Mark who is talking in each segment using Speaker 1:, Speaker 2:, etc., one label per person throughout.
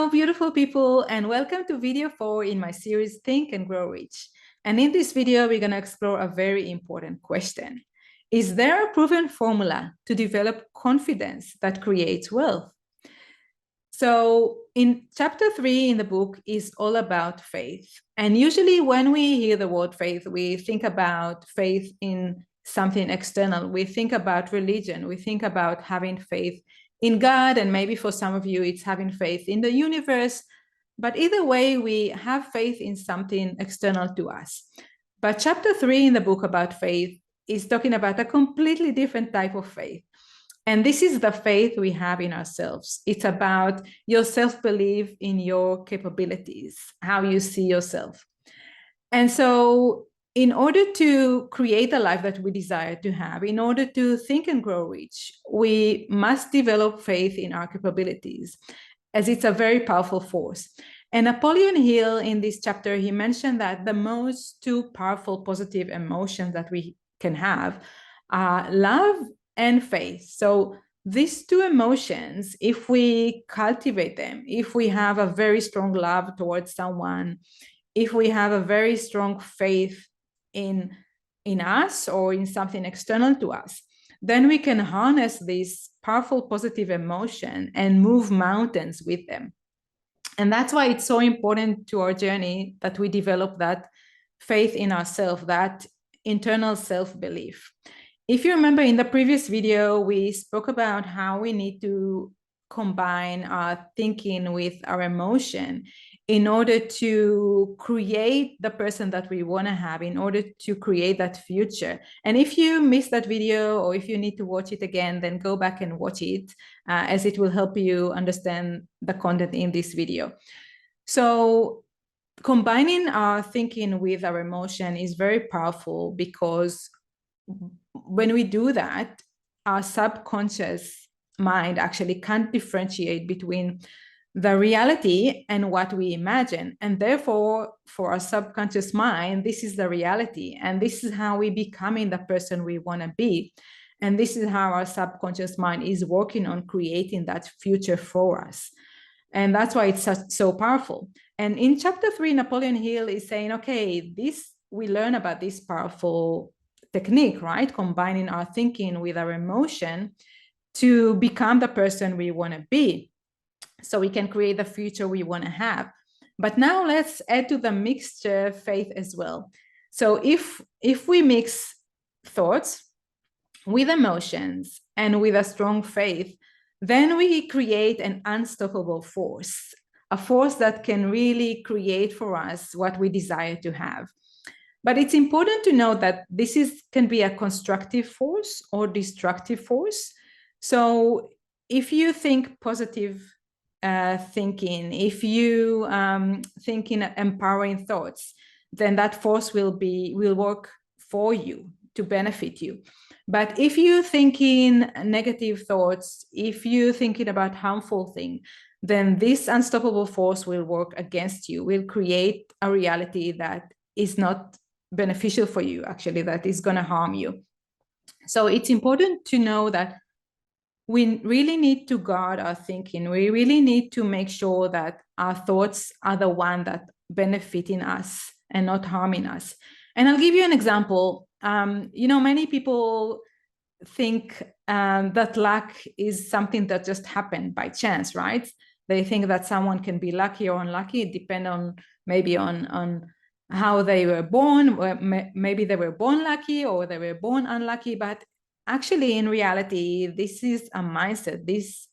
Speaker 1: Hello, beautiful people, and welcome to video 4 in my series, Think and Grow Rich. And in this video, we're going to explore a very important question. Is there a proven formula to develop confidence that creates wealth? So in chapter 3 in the book is all about faith. And usually when we hear the word faith, we think about faith in something external. We think about religion. We think about having faith in God, and maybe for some of you, it's having faith in the universe. But either way, we have faith in something external to us. But chapter 3 in the book about faith is talking about a completely different type of faith. And this is the faith we have in ourselves. It's about your self-belief in your capabilities, how you see yourself. And so in order to create a life that we desire to have, in order to think and grow rich, we must develop faith in our capabilities, as it's a very powerful force. And Napoleon Hill, in this chapter, he mentioned that the most two powerful positive emotions that we can have are love and faith. So these two emotions, if we cultivate them, if we have a very strong love towards someone, if we have a very strong faith in us or in something external to us, then we can harness this powerful positive emotion and move mountains with them. And that's why it's so important to our journey that we develop that faith in ourselves, that internal self-belief. If you remember in the previous video, we spoke about how we need to combine our thinking with our emotion in order to create the person that we want to have, in order to create that future. And if you missed that video, or if you need to watch it again, then go back and watch it, as it will help you understand the content in this video. So combining our thinking with our emotion is very powerful, because when we do that, our subconscious mind actually can't differentiate between the reality and what we imagine. And therefore, for our subconscious mind, this is the reality. And this is how we becoming the person we want to be. And this is how our subconscious mind is working on creating that future for us. And that's why it's so powerful. And in chapter 3, Napoleon Hill is saying, okay, we learn about this powerful technique, right? Combining our thinking with our emotion to become the person we want to be, so we can create the future we want to have. But now let's add to the mixture faith as well. So if we mix thoughts with emotions and with a strong faith, then we create an unstoppable force, a force that can really create for us what we desire to have. But it's important to know that this can be a constructive force or destructive force. So if you think positive thinking, if you think in empowering thoughts, then that force will work for you to benefit you. But if you think in negative thoughts, if you're thinking about harmful things, then this unstoppable force will work against you, will create a reality that is not beneficial for you, actually, that is going to harm you. So it's important to know that we really need to guard our thinking. We really need to make sure that our thoughts are the one that benefiting us and not harming us. And I'll give you an example. Many people think that luck is something that just happened by chance, right? They think that someone can be lucky or unlucky. It depends on maybe on how they were born. Maybe they were born lucky or they were born unlucky. But actually, in reality, this is a mindset. This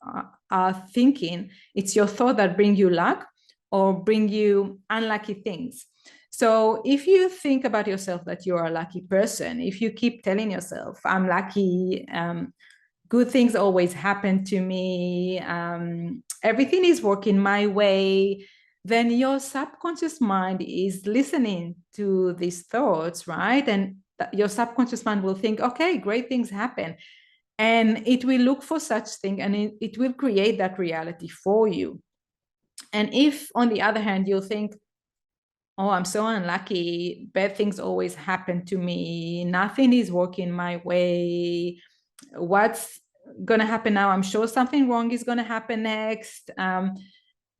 Speaker 1: thinking. It's your thought that bring you luck or bring you unlucky things. So if you think about yourself that you're a lucky person, if you keep telling yourself, I'm lucky, good things always happen to me, everything is working my way, then your subconscious mind is listening to these thoughts, right? And your subconscious mind will think, okay, great things happen. And it will look for such thing, and it will create that reality for you. And if, on the other hand, you'll think, oh, I'm so unlucky, bad things always happen to me, nothing is working my way, what's going to happen now? I'm sure something wrong is going to happen next.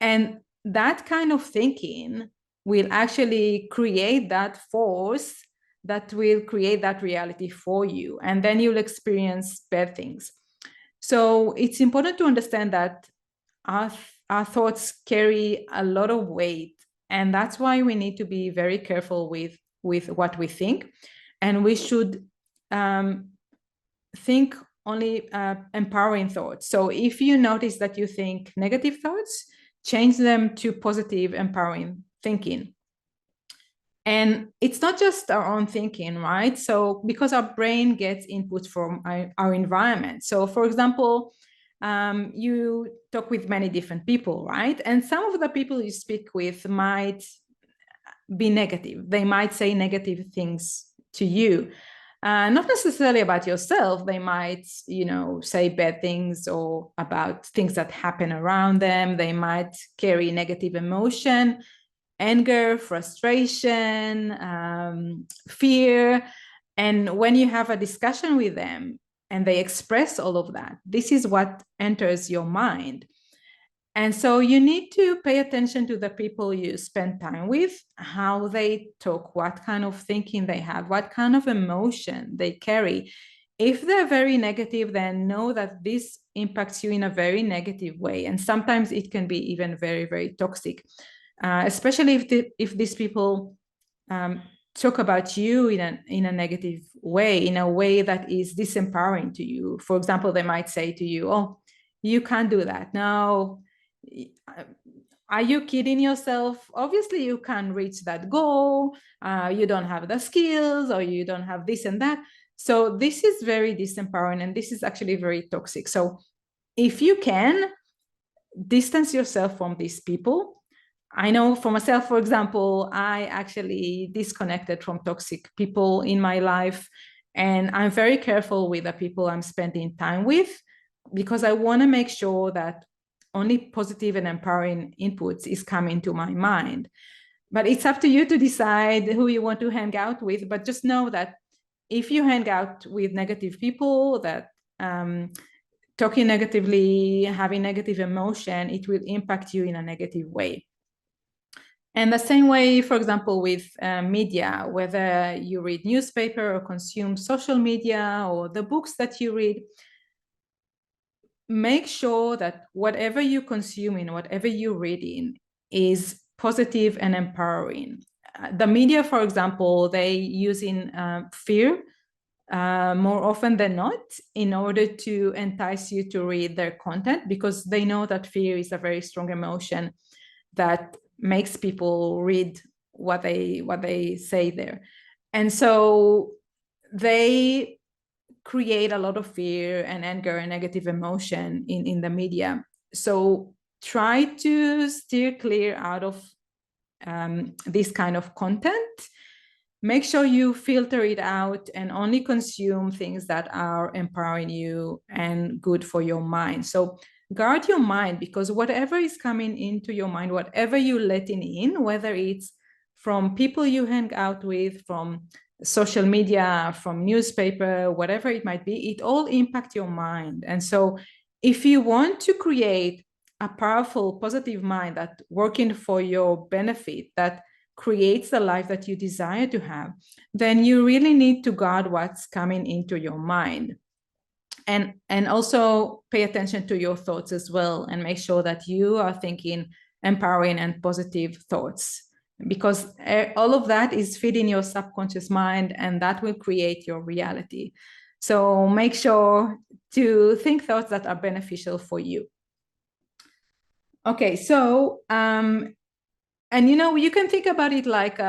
Speaker 1: And that kind of thinking will actually create that force that will create that reality for you. And then you'll experience bad things. So it's important to understand that our thoughts carry a lot of weight. And that's why we need to be very careful with what we think. And we should think only empowering thoughts. So if you notice that you think negative thoughts, change them to positive, empowering thinking. And it's not just our own thinking, right? So because our brain gets input from our environment. So for example, you talk with many different people, right? And some of the people you speak with might be negative. They might say negative things to you. Not necessarily about yourself. They might, say bad things or about things that happen around them. They might carry negative emotion, anger, frustration, fear. And when you have a discussion with them and they express all of that, this is what enters your mind. And so you need to pay attention to the people you spend time with, how they talk, what kind of thinking they have, what kind of emotion they carry. If they're very negative, then know that this impacts you in a very negative way. And sometimes it can be even very, very toxic, especially if these people talk about you in a negative way, in a way that is disempowering to you. For example, they might say to you, "Oh, you can't do that. No, are you kidding yourself? Obviously, you can't reach that goal. You don't have the skills, or you don't have this and that." So this is very disempowering, and this is actually very toxic. So if you can, distance yourself from these people. I know for myself, for example, I actually disconnected from toxic people in my life. And I'm very careful with the people I'm spending time with, because I want to make sure that only positive and empowering inputs is coming to my mind. But it's up to you to decide who you want to hang out with. But just know that if you hang out with negative people that talking negatively, having negative emotion, it will impact you in a negative way. And the same way, for example, with media, whether you read newspaper or consume social media or the books that you read, make sure that whatever you consume in, whatever you read in, is positive and empowering. The media, for example, they use in fear more often than not in order to entice you to read their content, because they know that fear is a very strong emotion that makes people read what they say there. And so they create a lot of fear and anger and negative emotion in the media. So try to steer clear out of this kind of content. Make sure you filter it out and only consume things that are empowering you and good for your mind. So guard your mind, because whatever is coming into your mind, whatever you're letting in, whether it's from people you hang out with, from social media, from newspaper, whatever it might be, it all impacts your mind. And so if you want to create a powerful, positive mind that working for your benefit, that creates the life that you desire to have, then you really need to guard what's coming into your mind. And also pay attention to your thoughts as well, and make sure that you are thinking empowering and positive thoughts, because all of that is feeding your subconscious mind, and that will create your reality. So make sure to think thoughts that are beneficial for you. Okay, so and you can think about it like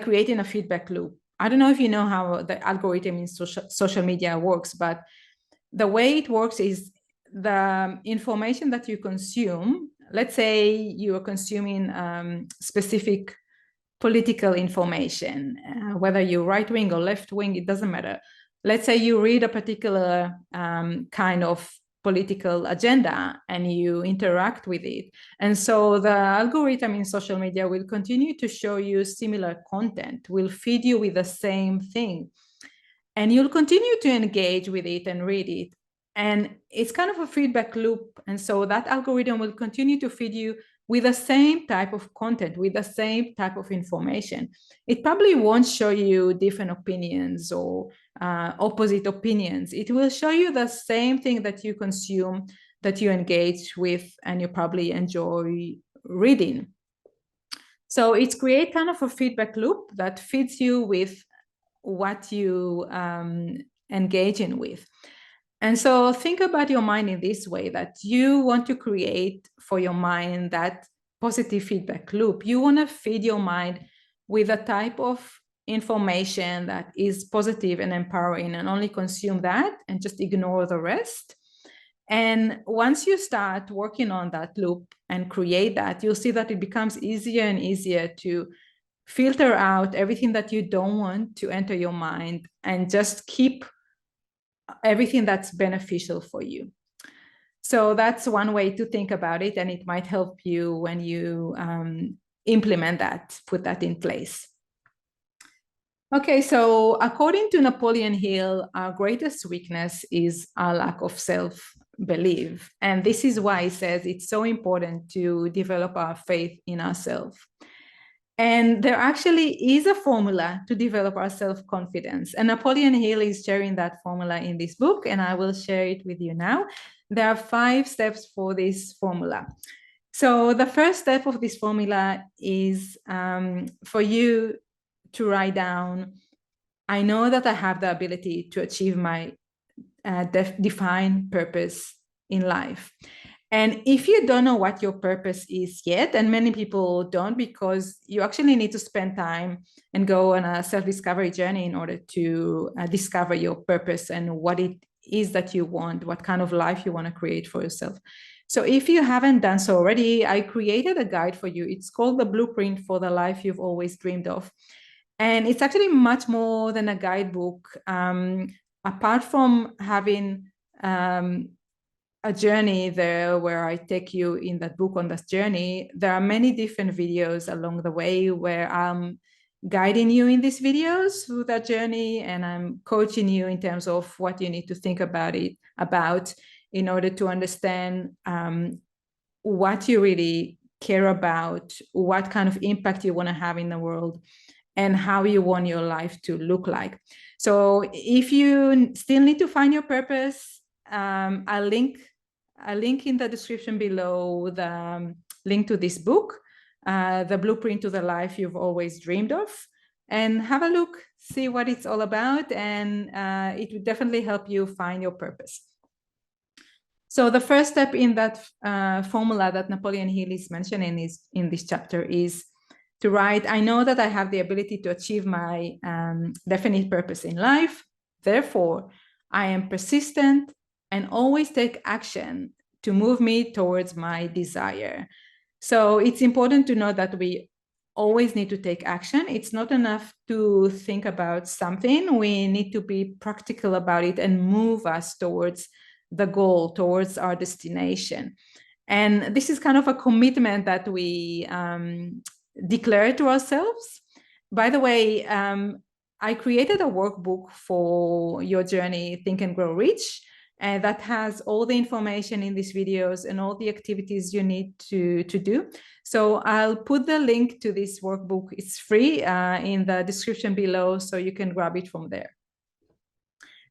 Speaker 1: creating a feedback loop. I don't know if you know how the algorithm in social media works, but the way it works is the information that you consume. Let's say you are consuming specific political information, whether you're right wing or left wing, it doesn't matter. Let's say you read a particular kind of political agenda and you interact with it. And so the algorithm in social media will continue to show you similar content, will feed you with the same thing. And you'll continue to engage with it and read it. And it's kind of a feedback loop. And so that algorithm will continue to feed you with the same type of content, with the same type of information. It probably won't show you different opinions or opposite opinions. It will show you the same thing that you consume, that you engage with, and you probably enjoy reading. So it's create kind of a feedback loop that feeds you with what you engage in with. And so think about your mind in this way, that you want to create for your mind that positive feedback loop. You want to feed your mind with a type of information that is positive and empowering, and only consume that and just ignore the rest. And once you start working on that loop and create that, you'll see that it becomes easier and easier to filter out everything that you don't want to enter your mind and just keep everything that's beneficial for you. So that's one way to think about it, and it might help you when you implement that, put that in place. Okay, so according to Napoleon Hill, our greatest weakness is our lack of self-belief. And this is why he says it's so important to develop our faith in ourselves. And there actually is a formula to develop our self-confidence. And Napoleon Hill is sharing that formula in this book, and I will share it with you now. There are 5 steps for this formula. So the first step of this formula is for you to write down, I know that I have the ability to achieve my defined purpose in life. And if you don't know what your purpose is yet, and many people don't, because you actually need to spend time and go on a self-discovery journey in order to discover your purpose and what it is that you want, what kind of life you want to create for yourself. So if you haven't done so already, I created a guide for you. It's called The Blueprint for the Life You've Always Dreamed of. And it's actually much more than a guidebook. Apart from having a journey there where I take you in that book on this journey, there are many different videos along the way where I'm guiding you in these videos through that journey, and I'm coaching you in terms of what you need to think about in order to understand what you really care about, what kind of impact you want to have in the world, and how you want your life to look like. So if you still need to find your purpose, I'll link in the description below the link to this book, The Blueprint to the Life You've Always Dreamed of, and have a look, see what it's all about, and it will definitely help you find your purpose. So the first step in that formula that Napoleon Hill is mentioning is in this chapter is to write, I know that I have the ability to achieve my definite purpose in life. Therefore, I am persistent and always take action to move me towards my desire. So it's important to know that we always need to take action. It's not enough to think about something. We need to be practical about it and move us towards the goal, towards our destination. And this is kind of a commitment that we declare to ourselves. By the way, I created a workbook for your journey, Think and Grow Rich, and that has all the information in these videos and all the activities you need to do. So I'll put the link to this workbook. It's free in the description below, so you can grab it from there.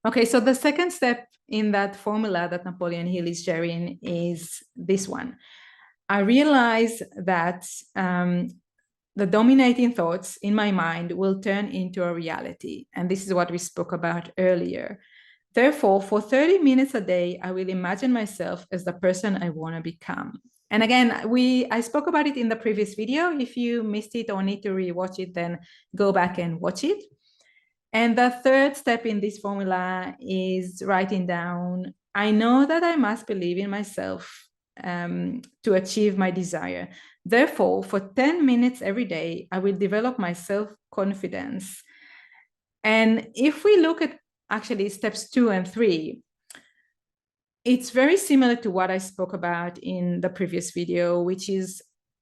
Speaker 1: Okay, so the second step in that formula that Napoleon Hill is sharing is this one. I realize that the dominating thoughts in my mind will turn into a reality. And this is what we spoke about earlier. Therefore, for 30 minutes a day, I will imagine myself as the person I want to become. And again, I spoke about it in the previous video. If you missed it or need to rewatch it, then go back and watch it. And the third step in this formula is writing down, I know that I must believe in myself to achieve my desire. Therefore, for 10 minutes every day, I will develop my self-confidence. And if we look at actually steps 2 and 3, it's very similar to what I spoke about in the previous video, which is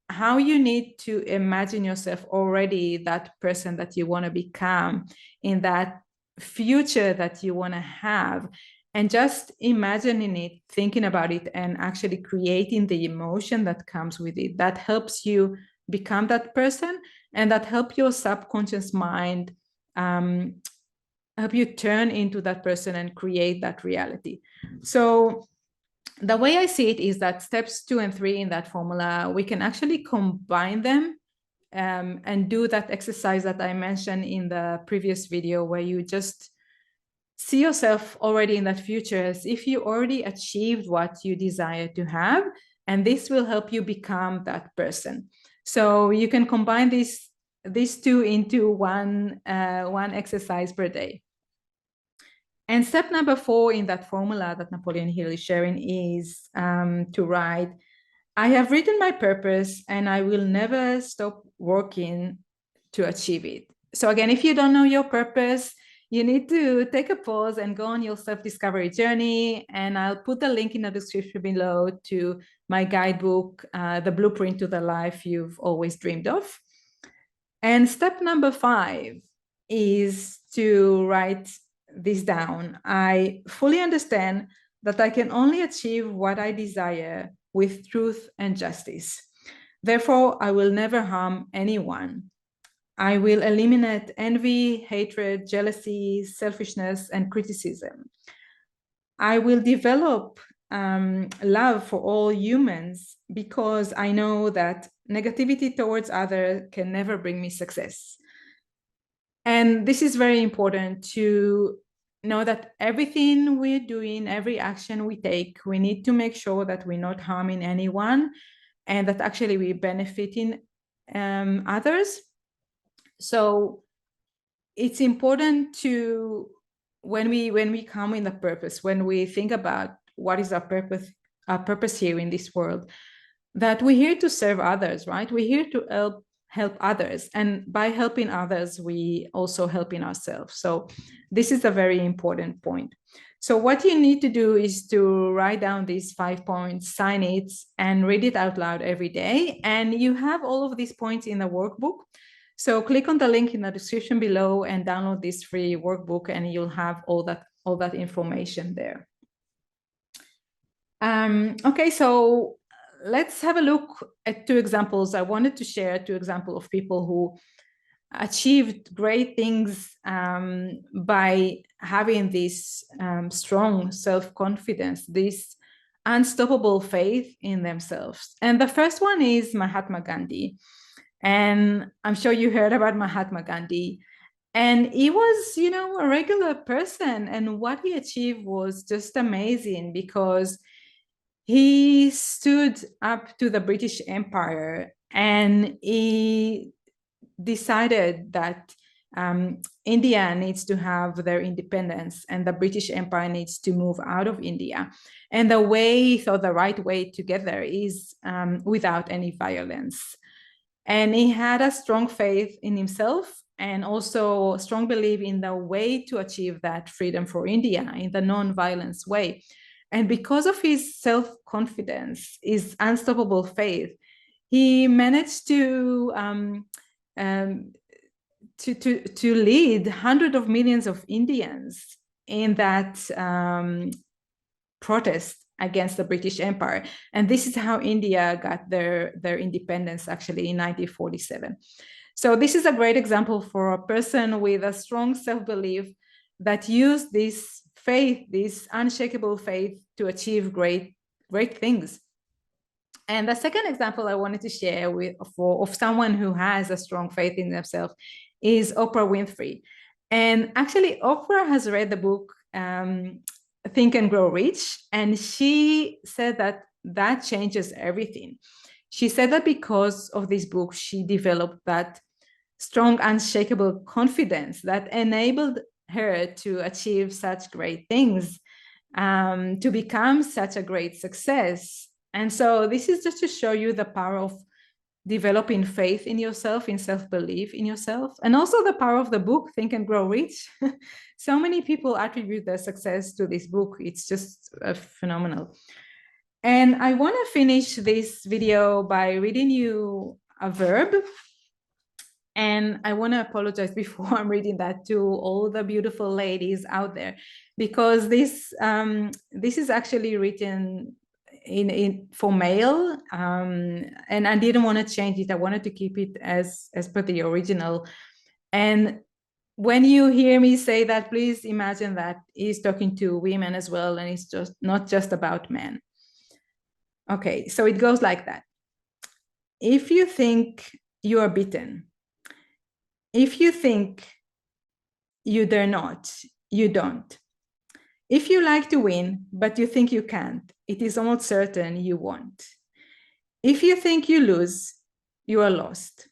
Speaker 1: how you need to imagine yourself already that person that you want to become, in that future that you want to have. and just imagining it, thinking about it, and actually creating the emotion that comes with it. That helps you become that person, and that help your subconscious mind help you turn into that person and create that reality. So the way I see it is that steps 2 and 3 in that formula, we can actually combine them and do that exercise that I mentioned in the previous video, where you just see yourself already in that future as if you already achieved what you desire to have, and this will help you become that person. So you can combine these two into one exercise per day. And step number 4 in that formula that Napoleon Hill is sharing is to write, I have written my purpose and I will never stop working to achieve it. So again, if you don't know your purpose, you need to take a pause and go on your self-discovery journey. And I'll put the link in the description below to my guidebook, The Blueprint to the Life You've Always Dreamed of. And step number 5 is to write this down. I fully understand that I can only achieve what I desire with truth and justice. Therefore, I will never harm anyone. I will eliminate envy, hatred, jealousy, selfishness, and criticism. I will develop love for all humans because I know that negativity towards others can never bring me success. And this is very important to know that everything we're doing, every action we take, we need to make sure that we're not harming anyone and that actually we're benefiting others. So it's important to, when we come in the purpose, when we think about what is our purpose here in this world, that we're here to serve others, right? We're here to help others, and by helping others we also helping ourselves. So this is a very important point. So what you need to do is to write down these 5 points, sign it, and read it out loud every day. And you have all of these points in the workbook. So click on the link in the description below and download this free workbook, and you'll have all that information there. Okay, so let's have a look at 2 examples. I wanted to share 2 examples of people who achieved great things by having this strong self-confidence, this unstoppable faith in themselves. And the first one is Mahatma Gandhi. And I'm sure you heard about Mahatma Gandhi. And he was, a regular person. And what he achieved was just amazing because he stood up to the British Empire and he decided that India needs to have their independence and the British Empire needs to move out of India. And the right way to get there is without any violence. And he had a strong faith in himself and also a strong belief in the way to achieve that freedom for India in the non-violence way. And because of his self-confidence, his unstoppable faith, he managed to lead hundreds of millions of Indians in that protest against the British Empire. And this is how India got their independence actually in 1947. So this is a great example for a person with a strong self-belief that used this faith, this unshakable faith, to achieve great things. And the second example I wanted to share of someone who has a strong faith in themselves is Oprah Winfrey. And actually, Oprah has read the book Think and Grow Rich, and she said that changes everything. She said that because of this book, she developed that strong, unshakable confidence that enabled her to achieve such great things, to become such a great success. And so this is just to show you the power of developing faith in yourself, in self-belief in yourself, and also the power of the book, Think and Grow Rich. So many people attribute their success to this book. It's just phenomenal. And I want to finish this video by reading you a verb. And I want to apologize before I'm reading that to all the beautiful ladies out there, because this is actually written for male, and I didn't want to change it. I wanted to keep it as per the original. And when you hear me say that, please imagine that he's talking to women as well, and it's just not just about men. Okay, so it goes like that. If you think you are beaten, if you think you dare not, you don't. If you like to win, but you think you can't, it is almost certain you won't. If you think you lose, you are lost.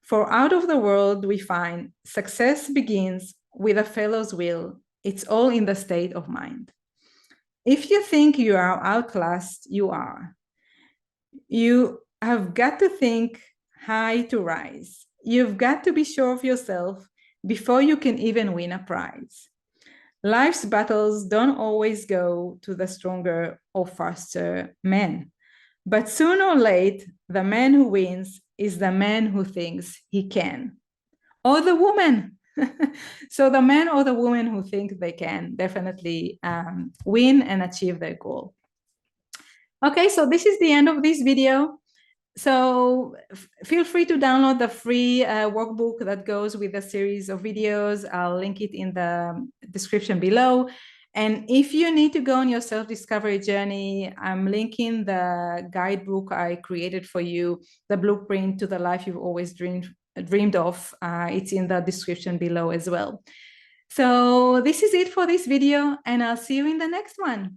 Speaker 1: For out of the world we find success begins with a fellow's will. It's all in the state of mind. If you think you are outclassed, you are. You have got to think high to rise. You've got to be sure of yourself before you can even win a prize. Life's battles don't always go to the stronger or faster men. But sooner or late, the man who wins is the man who thinks he can. Or the woman. So the man or the woman who think they can definitely win and achieve their goal. Okay, so this is the end of this video. So feel free to download the free workbook that goes with a series of videos. I'll link it in the description below. And if you need to go on your self-discovery journey, I'm linking the guidebook I created for you, the blueprint to the life you've always dreamed of. It's in the description below as well. So this is it for this video, and I'll see you in the next one.